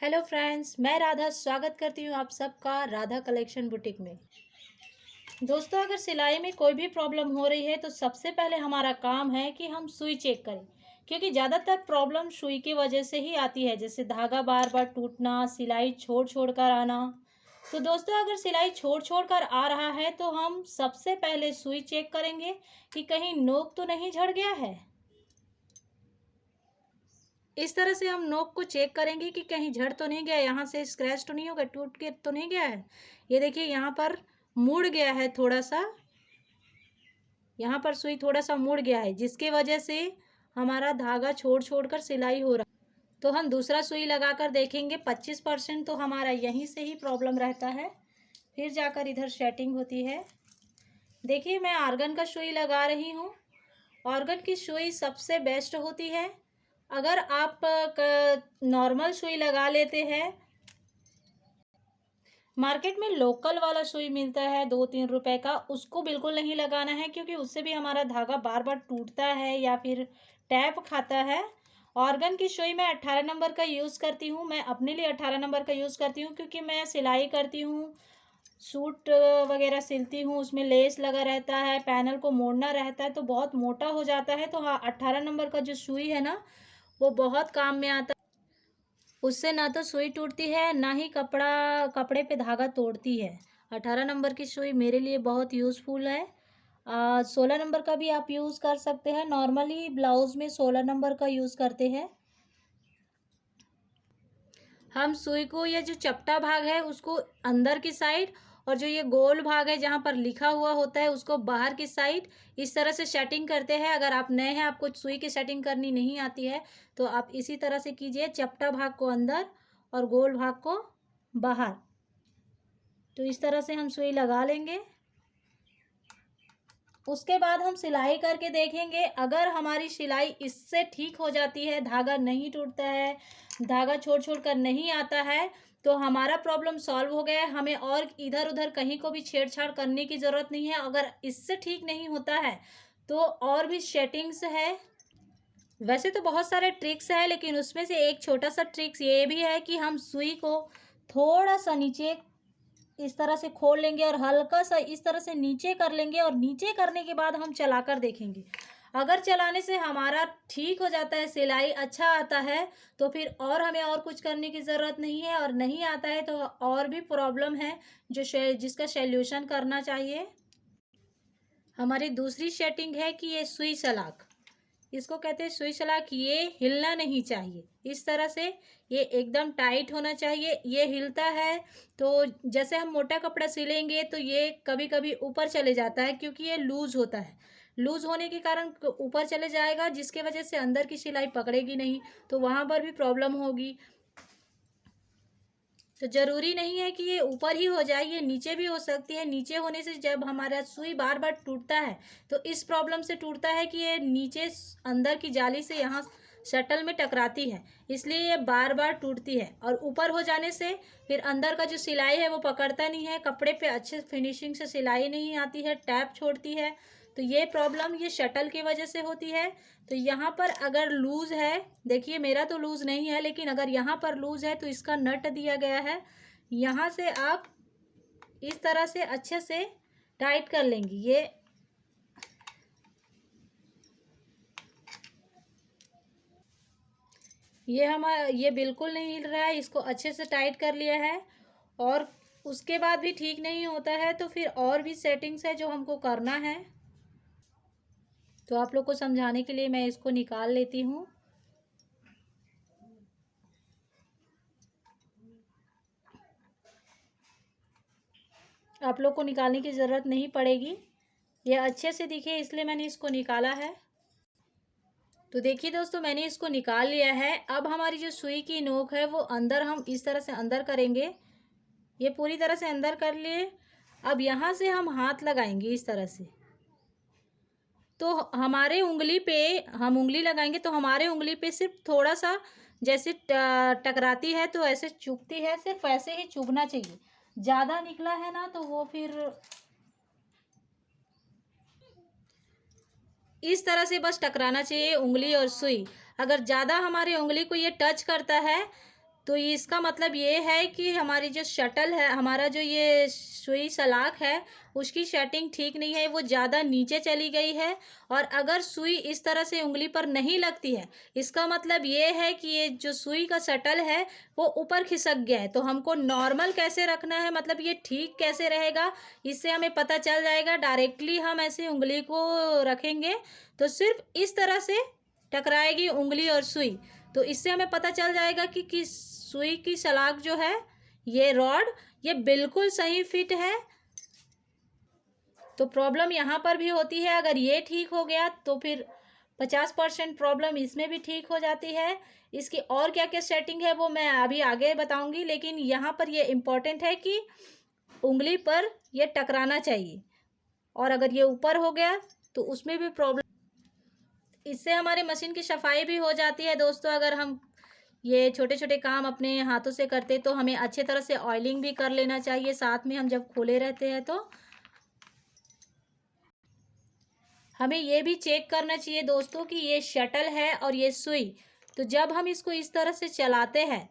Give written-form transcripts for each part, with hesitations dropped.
Hello friends, मैं राधा स्वागत करती हूँ आप सबका राधा कलेक्शन बुटीक में। दोस्तों, अगर सिलाई में कोई भी प्रॉब्लम हो रही है तो सबसे पहले हमारा काम है कि हम सुई चेक करें, क्योंकि ज़्यादातर प्रॉब्लम सुई की वजह से ही आती है, जैसे धागा बार बार टूटना, सिलाई छोड़ छोड़ कर आना। तो दोस्तों, अगर सिलाई छोड़ छोड़ कर आ रहा है तो हम सबसे पहले सुई चेक करेंगे कि कहीं नोक तो नहीं झड़ गया है। इस तरह से हम नोक को चेक करेंगे कि कहीं झड़ तो नहीं गया, यहाँ से स्क्रैच तो नहीं होगा, टूट के तो नहीं गया है। ये देखिए, यहाँ पर मुड़ गया है थोड़ा सा, यहाँ पर सुई थोड़ा सा मुड़ गया है, जिसके वजह से हमारा धागा छोड़ छोड़ कर सिलाई हो रहा। तो हम दूसरा सुई लगा कर देखेंगे। 25% तो हमारा यहीं से ही प्रॉब्लम रहता है, फिर जाकर इधर सेटिंग होती है। देखिए, मैं आर्गन का सुई लगा रही हूँ। ऑर्गन की सुई सबसे बेस्ट होती है। अगर आप नॉर्मल सुई लगा लेते हैं, मार्केट में लोकल वाला सुई मिलता है 2-3 रुपए का, उसको बिल्कुल नहीं लगाना है, क्योंकि उससे भी हमारा धागा बार बार टूटता है या फिर टैप खाता है। ऑर्गन की सुई मैं 18 नंबर का यूज़ करती हूँ। मैं अपने लिए 18 नंबर का यूज़ करती हूँ, क्योंकि मैं सिलाई करती हूँ, सूट वगैरह सिलती हूँ, उसमें लेस लगा रहता है, पैनल को मोड़ना रहता है, तो बहुत मोटा हो जाता है। तो हाँ, 18 नंबर का जो सुई है ना, वो बहुत काम में आता है। उससे ना तो सुई टूटती है, ना ही कपड़े पे धागा तोड़ती है। 18 नंबर की सुई मेरे लिए बहुत यूज़फुल है। 16 नंबर का भी आप यूज़ कर सकते हैं। नॉर्मली ब्लाउज़ में 16 नंबर का यूज़ करते हैं। हम सुई को, ये जो चपटा भाग है उसको अंदर की साइड, और जो ये गोल भाग है जहाँ पर लिखा हुआ होता है उसको बाहर की साइड, इस तरह से सेटिंग करते हैं। अगर आप नए हैं, आपको सुई की सेटिंग करनी नहीं आती है, तो आप इसी तरह से कीजिए। चपटा भाग को अंदर और गोल भाग को बाहर। तो इस तरह से हम सुई लगा लेंगे। उसके बाद हम सिलाई करके देखेंगे। अगर हमारी सिलाई इससे ठीक हो जाती है, धागा नहीं टूटता है, धागा छोड़ छोड़ कर नहीं आता है, तो हमारा प्रॉब्लम सॉल्व हो गया है। हमें और इधर उधर कहीं को भी छेड़छाड़ करने की ज़रूरत नहीं है। अगर इससे ठीक नहीं होता है तो और भी सेटिंग्स है। वैसे तो बहुत सारे ट्रिक्स हैं, लेकिन उसमें से एक छोटा सा ट्रिक्स ये भी है कि हम सुई को थोड़ा सा नीचे इस तरह से खोल लेंगे और हल्का सा इस तरह से नीचे कर लेंगे, और नीचे करने के बाद हम चलाकर देखेंगे। अगर चलाने से हमारा ठीक हो जाता है, सिलाई अच्छा आता है, तो फिर और हमें और कुछ करने की ज़रूरत नहीं है। और नहीं आता है तो और भी प्रॉब्लम है जिसका सॉल्यूशन करना चाहिए। हमारी दूसरी सेटिंग है कि ये सुई सलाख, इसको कहते हैं सुई सलाख। ये हिलना नहीं चाहिए, इस तरह से ये एकदम टाइट होना चाहिए। ये हिलता है तो जैसे हम मोटा कपड़ा सिलेंगे तो ये कभी कभी ऊपर चले जाता है, क्योंकि ये लूज़ होता है। लूज़ होने के कारण ऊपर चले जाएगा, जिसके वजह से अंदर की सिलाई पकड़ेगी नहीं, तो वहाँ पर भी प्रॉब्लम होगी। तो ज़रूरी नहीं है कि ये ऊपर ही हो जाए, ये नीचे भी हो सकती है। नीचे होने से जब हमारा सुई बार बार टूटता है तो इस प्रॉब्लम से टूटता है कि ये नीचे अंदर की जाली से यहाँ शटल में टकराती है, इसलिए ये बार बार टूटती है। और ऊपर हो जाने से फिर अंदर का जो सिलाई है वो पकड़ता नहीं है, कपड़े पे अच्छे फिनिशिंग से सिलाई नहीं आती है, टैप छोड़ती है। तो ये प्रॉब्लम ये शटल की वजह से होती है। तो यहाँ पर अगर लूज़ है, देखिए मेरा तो लूज़ नहीं है, लेकिन अगर यहाँ पर लूज़ है तो इसका नट दिया गया है, यहाँ से आप इस तरह से अच्छे से टाइट कर लेंगी। ये बिल्कुल नहीं हिल रहा है, इसको अच्छे से टाइट कर लिया है। और उसके बाद भी ठीक नहीं होता है तो फिर और भी सेटिंग्स है जो हमको करना है। तो आप लोग को समझाने के लिए मैं इसको निकाल लेती हूँ। आप लोग को निकालने की ज़रूरत नहीं पड़ेगी, ये अच्छे से दिखे इसलिए मैंने इसको निकाला है। तो देखिए दोस्तों, मैंने इसको निकाल लिया है। अब हमारी जो सुई की नोक है वो अंदर, हम इस तरह से अंदर करेंगे। ये पूरी तरह से अंदर कर लिए। अब यहाँ से हम हाथ लगाएंगे इस तरह से, तो हमारे उंगली पे हम उंगली लगाएंगे तो हमारे उंगली पे सिर्फ थोड़ा सा जैसे टकराती है तो ऐसे चुभती है, सिर्फ ऐसे ही चुभना चाहिए। ज़्यादा निकला है ना तो वो फिर इस तरह से बस टकराना चाहिए उंगली और सुई। अगर ज़्यादा हमारे उंगली को ये टच करता है तो इसका मतलब ये है कि हमारी जो शटल है, हमारा जो ये सुई सलाख है, उसकी सेटिंग ठीक नहीं है, वो ज़्यादा नीचे चली गई है। और अगर सुई इस तरह से उँगली पर नहीं लगती है, इसका मतलब ये है कि ये जो सुई का शटल है वो ऊपर खिसक गया है। तो हमको नॉर्मल कैसे रखना है, मतलब ये ठीक कैसे रहेगा, इससे हमें पता चल जाएगा। डायरेक्टली हम ऐसे उँगली को रखेंगे तो सिर्फ इस तरह से टकराएगी उँगली और सुई। तो इससे हमें पता चल जाएगा कि किस सुई की सलाख जो है, ये रॉड, ये बिल्कुल सही फिट है। तो प्रॉब्लम यहाँ पर भी होती है। अगर ये ठीक हो गया तो फिर 50% प्रॉब्लम इसमें भी ठीक हो जाती है। इसकी और क्या क्या सेटिंग है वो मैं अभी आगे बताऊंगी, लेकिन यहाँ पर ये इम्पोर्टेंट है कि उंगली पर ये टकराना चाहिए। और अगर ये ऊपर हो गया तो उसमें भी प्रॉब्लम। इससे हमारे मशीन की सफाई भी हो जाती है दोस्तों। अगर हम ये छोटे छोटे काम अपने हाथों से करते तो हमें अच्छे तरह से ऑयलिंग भी कर लेना चाहिए साथ में, हम जब खोले रहते हैं तो हमें ये भी चेक करना चाहिए दोस्तों कि ये शटल है और ये सुई, तो जब हम इसको इस तरह से चलाते हैं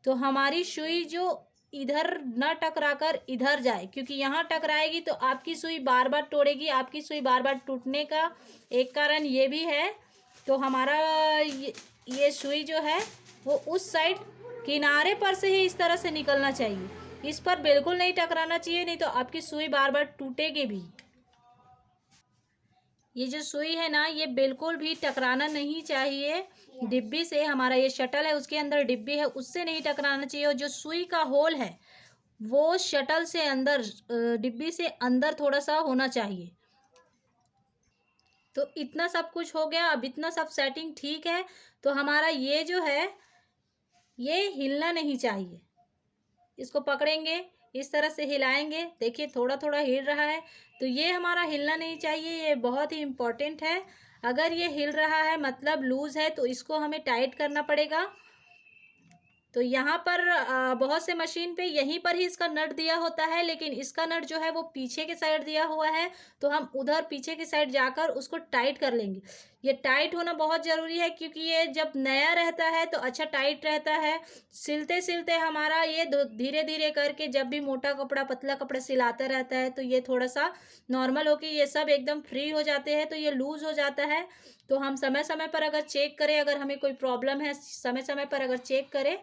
तो हमारी सुई जो इधर न टकरा कर इधर जाए, क्योंकि यहाँ टकराएगी तो आपकी सुई बार बार तोड़ेगी। आपकी सुई बार बार टूटने का एक कारण ये भी है। तो हमारा ये सुई जो है वो उस साइड किनारे पर से ही इस तरह से निकलना चाहिए, इस पर बिल्कुल नहीं टकराना चाहिए, नहीं तो आपकी सुई बार बार टूटेगी भी। ये जो सुई है ना, ये बिल्कुल भी टकराना नहीं चाहिए डिब्बी से। हमारा ये शटल है, उसके अंदर डिब्बी है, उससे नहीं टकराना चाहिए। और जो सुई का होल है वो शटल से अंदर, डिब्बी से अंदर थोड़ा सा होना चाहिए। तो इतना सब कुछ हो गया। अब इतना सब सेटिंग ठीक है तो हमारा ये जो है ये हिलना नहीं चाहिए। इसको पकड़ेंगे, इस तरह से हिलाएंगे, देखिए थोड़ा थोड़ा हिल रहा है। तो ये हमारा हिलना नहीं चाहिए, ये बहुत ही इम्पोर्टेंट है। अगर ये हिल रहा है मतलब लूज़ है, तो इसको हमें टाइट करना पड़ेगा। तो यहाँ पर बहुत से मशीन पे यहीं पर ही इसका नट दिया होता है, लेकिन इसका नट जो है वो पीछे के साइड दिया हुआ है। तो हम उधर पीछे की साइड जाकर उसको टाइट कर लेंगे। ये टाइट होना बहुत ज़रूरी है, क्योंकि ये जब नया रहता है तो अच्छा टाइट रहता है। सिलते सिलते हमारा ये धीरे धीरे करके जब भी मोटा कपड़ा पतला कपड़ा सिलाता रहता है तो ये थोड़ा सा नॉर्मल होके ये सब एकदम फ्री हो जाते हैं, तो ये लूज़ हो जाता है। तो हम समय समय पर अगर चेक करें, अगर हमें कोई प्रॉब्लम है समय समय पर अगर चेक करें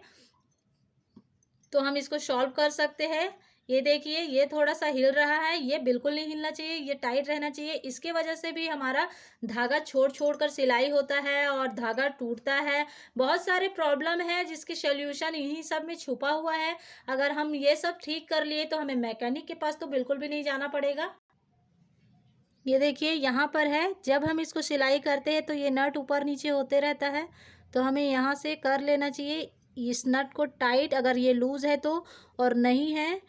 तो हम इसको सॉल्व कर सकते हैं। ये देखिए ये थोड़ा सा हिल रहा है, ये बिल्कुल नहीं हिलना चाहिए, ये टाइट रहना चाहिए। इसके वजह से भी हमारा धागा छोड़ छोड़ कर सिलाई होता है और धागा टूटता है। बहुत सारे प्रॉब्लम है जिसकी सॉल्यूशन इन्हीं सब में छुपा हुआ है। अगर हम ये सब ठीक कर लिए तो हमें मैकेनिक के पास तो बिल्कुल भी नहीं जाना पड़ेगा। ये देखिए यहाँ पर है, जब हम इसको सिलाई करते हैं तो ये नट ऊपर नीचे होते रहता है। तो हमें यहाँ से कर लेना चाहिए इस नट को टाइट, अगर ये लूज़ है तो, और नहीं है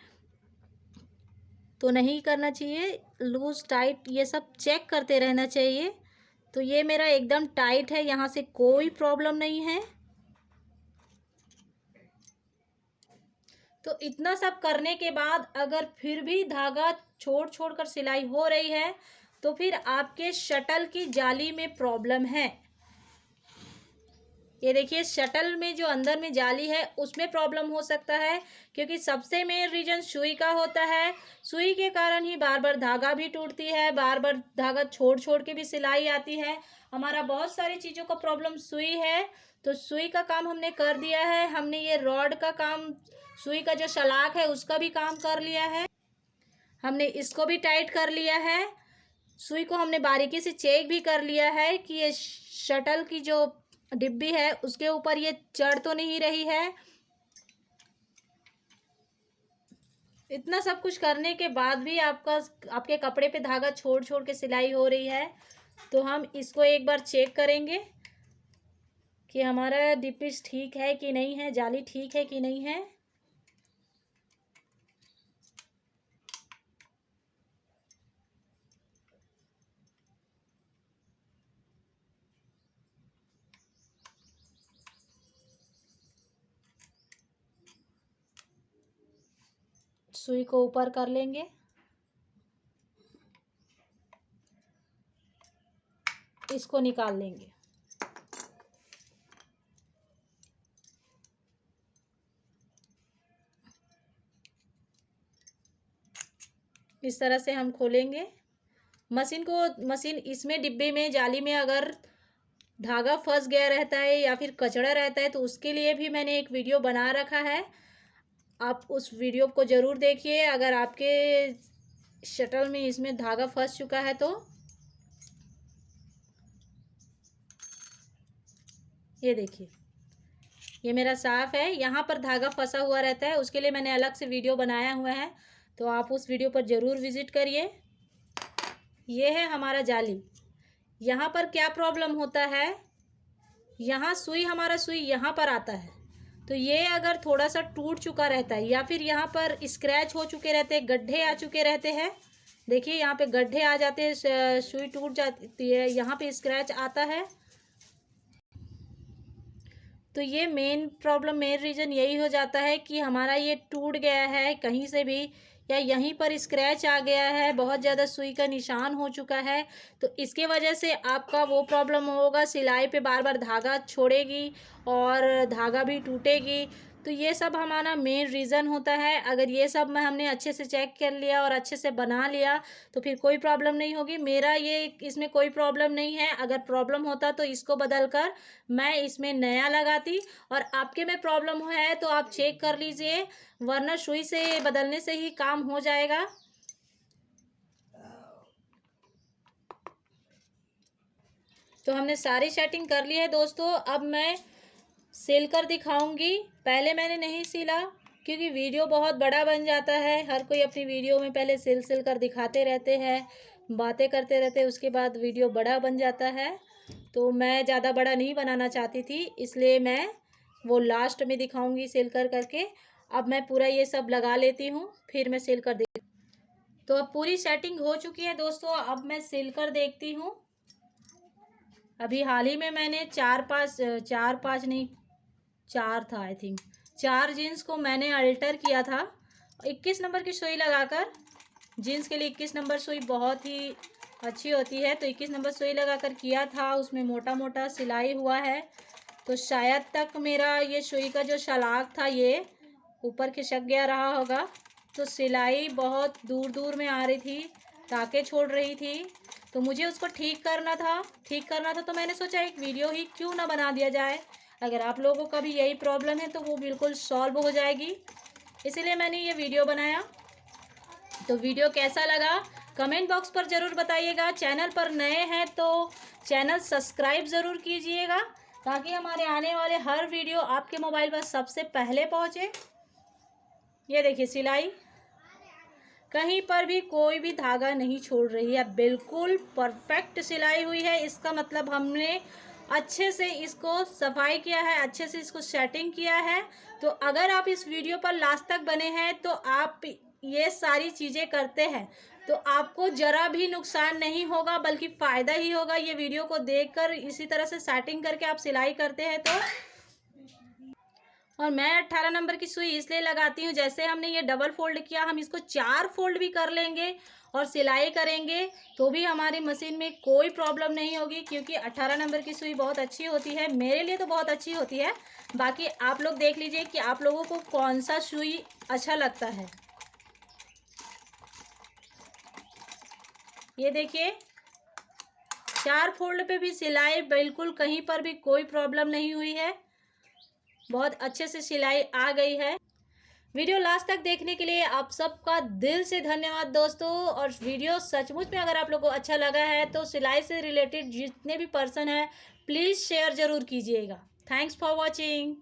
तो नहीं करना चाहिए। लूज़ टाइट ये सब चेक करते रहना चाहिए। तो ये मेरा एकदम टाइट है, यहाँ से कोई प्रॉब्लम नहीं है। तो इतना सब करने के बाद अगर फिर भी धागा छोड़ छोड़ कर सिलाई हो रही है तो फिर आपके शटल की जाली में प्रॉब्लम है। ये देखिए शटल में जो अंदर में जाली है उसमें प्रॉब्लम हो सकता है, क्योंकि सबसे मेन रीजन सुई का होता है। सुई के कारण ही बार बार धागा भी टूटती है, बार बार धागा छोड़ छोड़ के भी सिलाई आती है। हमारा बहुत सारी चीज़ों का प्रॉब्लम सुई है। तो सुई का काम हमने कर दिया है, हमने ये रॉड का काम, सुई का जो सलाख है उसका भी काम कर लिया है, हमने इसको भी टाइट कर लिया है। सुई को हमने बारीकी से चेक भी कर लिया है कि ये शटल की जो डिब्बी है उसके ऊपर ये चढ़ तो नहीं रही है। इतना सब कुछ करने के बाद भी आपके कपड़े पे धागा छोड़ छोड़ के सिलाई हो रही है, तो हम इसको एक बार चेक करेंगे कि हमारा डिब्बी ठीक है कि नहीं है, जाली ठीक है कि नहीं है। सुई को ऊपर कर लेंगे, इसको निकाल लेंगे। इस तरह से हम खोलेंगे मशीन इसमें डिब्बे में जाली में अगर धागा फंस गया रहता है या फिर कचड़ा रहता है तो उसके लिए भी मैंने एक वीडियो बना रखा है। आप उस वीडियो को ज़रूर देखिए अगर आपके शटल में इसमें धागा फंस चुका है तो। ये देखिए ये मेरा साफ़ है, यहाँ पर धागा फंसा हुआ रहता है, उसके लिए मैंने अलग से वीडियो बनाया हुआ है, तो आप उस वीडियो पर ज़रूर विज़िट करिए। ये है हमारा जाली। यहाँ पर क्या प्रॉब्लम होता है, यहाँ हमारा सुई यहाँ पर आता है, तो ये अगर थोड़ा सा टूट चुका रहता है या फिर यहाँ पर स्क्रैच हो चुके रहते हैं, गड्ढे आ चुके रहते हैं, देखिए यहाँ पे गड्ढे आ जाते हैं, सुई टूट जाती है, यहाँ पे स्क्रैच आता है, तो ये मेन रीज़न यही हो जाता है कि हमारा ये टूट गया है कहीं से भी, या यहीं पर स्क्रैच आ गया है, बहुत ज़्यादा सुई का निशान हो चुका है, तो इसके वजह से आपका वो प्रॉब्लम होगा, सिलाई पे बार बार धागा छोड़ेगी और धागा भी टूटेगी। तो ये सब हमारा मेन रीज़न होता है। अगर ये सब हमने अच्छे से चेक कर लिया और अच्छे से बना लिया तो फिर कोई प्रॉब्लम नहीं होगी। मेरा ये इसमें कोई प्रॉब्लम नहीं है, अगर प्रॉब्लम होता तो इसको बदल कर मैं इसमें नया लगाती, और आपके में प्रॉब्लम है तो आप चेक कर लीजिए, वरना सुई से बदलने से ही काम हो जाएगा। तो हमने सारी सेटिंग कर ली है दोस्तों। अब मैं सिल कर दिखाऊंगी। पहले मैंने नहीं सिला क्योंकि वीडियो बहुत बड़ा बन जाता है, हर कोई अपनी वीडियो में पहले सिल कर दिखाते रहते हैं, बातें करते रहते हैं, उसके बाद वीडियो बड़ा बन जाता है, तो मैं ज़्यादा बड़ा नहीं बनाना चाहती थी, इसलिए मैं वो लास्ट में दिखाऊंगी सिल कर करके। अब मैं पूरा ये सब लगा लेती हूँ, फिर मैं सिल कर देख। तो अब पूरी सेटिंग हो चुकी है दोस्तों, अब मैं सिल कर देखती हूँ। अभी हाल ही में मैंने चार पाँच नहीं, 4 था आई थिंक, 4 जीन्स को मैंने अल्टर किया था 21 नंबर की सुई लगाकर। जीन्स के लिए 21 नंबर सुई बहुत ही अच्छी होती है, तो 21 नंबर सुई लगाकर किया था, उसमें मोटा मोटा सिलाई हुआ है, तो शायद तक मेरा ये सुई का जो शलाक था ये ऊपर खिसक गया रहा होगा, तो सिलाई बहुत दूर दूर में आ रही थी, टाँके छोड़ रही थी, तो मुझे उसको ठीक करना था, तो मैंने सोचा एक वीडियो ही क्यों ना बना दिया जाए। अगर आप लोगों का भी यही प्रॉब्लम है तो वो बिल्कुल सॉल्व हो जाएगी, इसीलिए मैंने ये वीडियो बनाया। तो वीडियो कैसा लगा कमेंट बॉक्स पर ज़रूर बताइएगा। चैनल पर नए हैं तो चैनल सब्सक्राइब ज़रूर कीजिएगा, ताकि हमारे आने वाले हर वीडियो आपके मोबाइल पर सबसे पहले पहुँचे। ये देखिए सिलाई कहीं पर भी कोई भी धागा नहीं छोड़ रही है, बिल्कुल परफेक्ट सिलाई हुई है। इसका मतलब हमने अच्छे से इसको सफाई किया है, अच्छे से इसको सेटिंग किया है। तो अगर आप इस वीडियो पर लास्ट तक बने हैं तो आप ये सारी चीज़ें करते हैं तो आपको ज़रा भी नुकसान नहीं होगा, बल्कि फ़ायदा ही होगा। ये वीडियो को देखकर इसी तरह से सेटिंग करके आप सिलाई करते हैं तो। और मैं 18 नंबर की सुई इसलिए लगाती हूँ, जैसे हमने ये डबल फोल्ड किया, हम इसको 4 फोल्ड भी कर लेंगे और सिलाई करेंगे तो भी हमारी मशीन में कोई प्रॉब्लम नहीं होगी, क्योंकि 18 नंबर की सुई बहुत अच्छी होती है, मेरे लिए तो बहुत अच्छी होती है। बाकी आप लोग देख लीजिए कि आप लोगों को कौन सा सुई अच्छा लगता है। ये देखिए 4 फोल्ड पे भी सिलाई बिल्कुल कहीं पर भी कोई प्रॉब्लम नहीं हुई है, बहुत अच्छे से सिलाई आ गई है। वीडियो लास्ट तक देखने के लिए आप सबका दिल से धन्यवाद दोस्तों। और वीडियो सचमुच में अगर आप लोगों को अच्छा लगा है तो सिलाई से रिलेटेड जितने भी पर्सन हैं प्लीज़ शेयर ज़रूर कीजिएगा। Thanks for watching.